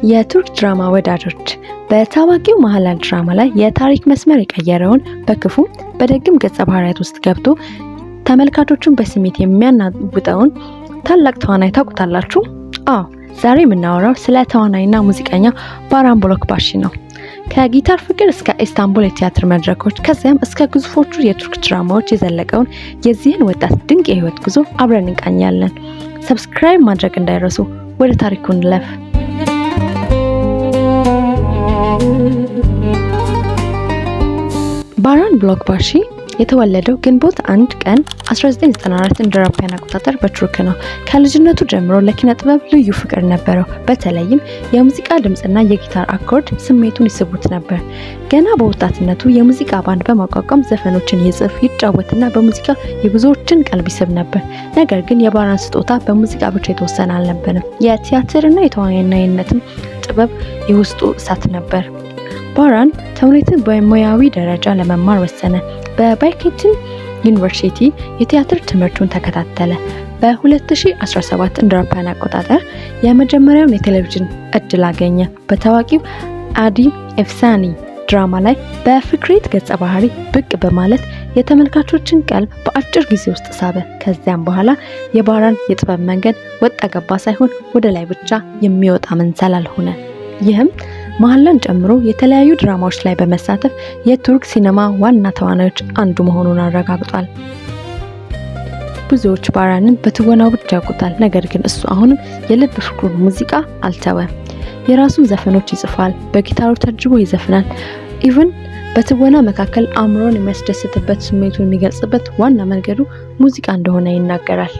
የቱርክ ድራማ ወዳጆች በታዋቂው መሐላን ድራማ ላይ የታሪክ መስመር የቀየረውን በክፉ በደግም ገጸ ባህሪያት ውስጥ ገብቶ ተመልካቾቹን በስሜት የሚያናውጠውን ታላቅ ተዋናይ ታውቁታላችሁ? አዎ፣ ዛሬ የምናወራው ስለ ተዋናይና ሙዚቀኛ ባራን ቦሎክባሺ ነው። ከጊታር ፍቅር እስከ ኢስታንቡል የቲያትር መድረኮች ከዚያም እስከ ግዙፎቹ የቱርክ ድራማዎች የዘለቀውን የዚህን ወጣት ድንቅ የህይወት ጉዞ አብረን እንቃኛለን። ሰብስክራይብ ማድረግ እንዳይረሱ። ወደ ታሪኩ እንለፍ። ባራን ቦሎክባሺ የተወለደው ግንቦት 1 ቀን 1994 እንደ አውሮፓውያን አቆጣጠር በቱርክ ነው። ከልጅነቱ ጀምሮ ለኪነ ጥበብ ልዩ ፍቅር ነበረው። በተለይም የሙዚቃ ድምጽና የጊታር አኮርድ ስሜቱን ይስቡት ነበር። ገና በወጣትነቱ የሙዚቃ ባንድ በማቋቋም ዘፈኖችን ይጽፍ፣ ይጫወትና በሙዚቃ የብዙዎችን ቀልብ ይስብ ነበር። ነገር ግን የባራን ስጦታ በሙዚቃ ብቻ የተወሰነ አልነበረም። የቲያትርና የተዋናይነትም ጥበብ የውስጡ እሳት ነበር። ባራን ተውኔትን በሙያዊ ደረጃ ለመማር ወሰነ። በባይኬትን ዩኒቨርሲቲ የቲያትር ትምህርቱን ተከታተለ። በ2017 እንደ አውሮፓውያን አቆጣጠር የመጀመሪያውን የቴሌቪዥን እድል አገኘ። በታዋቂው አዲ ኤፍሳኒ ድራማ ላይ በፍቅሬት ገጸ ባህሪ ብቅ በማለት የተመልካቾችን ቀልብ በአጭር ጊዜ ውስጥ ሳበ። ከዚያም በኋላ የባራን የጥበብ መንገድ ወጣ ገባ ሳይሆን ወደ ላይ ብቻ የሚወጣ መንሰላል ሆነ። ይህም መሐላን ጨምሮ የተለያዩ ድራማዎች ላይ በመሳተፍ የቱርክ ሲኔማ ዋና ተዋናዮች አንዱ መሆኑን አረጋግጧል። ብዙዎች ባራንን በትወናው ብቻ ያውቁታል። ነገር ግን እሱ አሁንም የልብ ፍቅሩን ሙዚቃ አልተወም። የራሱን ዘፈኖች ይጽፋል፣ በጊታሩ ተጅቦ ይዘፍናል። ኢቭን በትወና መካከል አእምሮን የሚያስደስትበት ስሜቱን የሚገልጽበት ዋና መንገዱ ሙዚቃ እንደሆነ ይናገራል።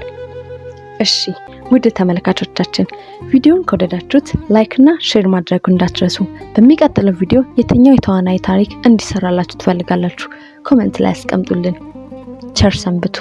እሺ ውድ ተመልካቾቻችን ቪዲዮን ከወደዳችሁት ላይክ እና ሼር ማድረጉ እንዳትረሱ። በሚቀጥለው ቪዲዮ የትኛው የተዋናይ ታሪክ እንዲሰራላችሁ ትፈልጋላችሁ? ኮሜንት ላይ አስቀምጡልን። ቸር ሰንብቱ።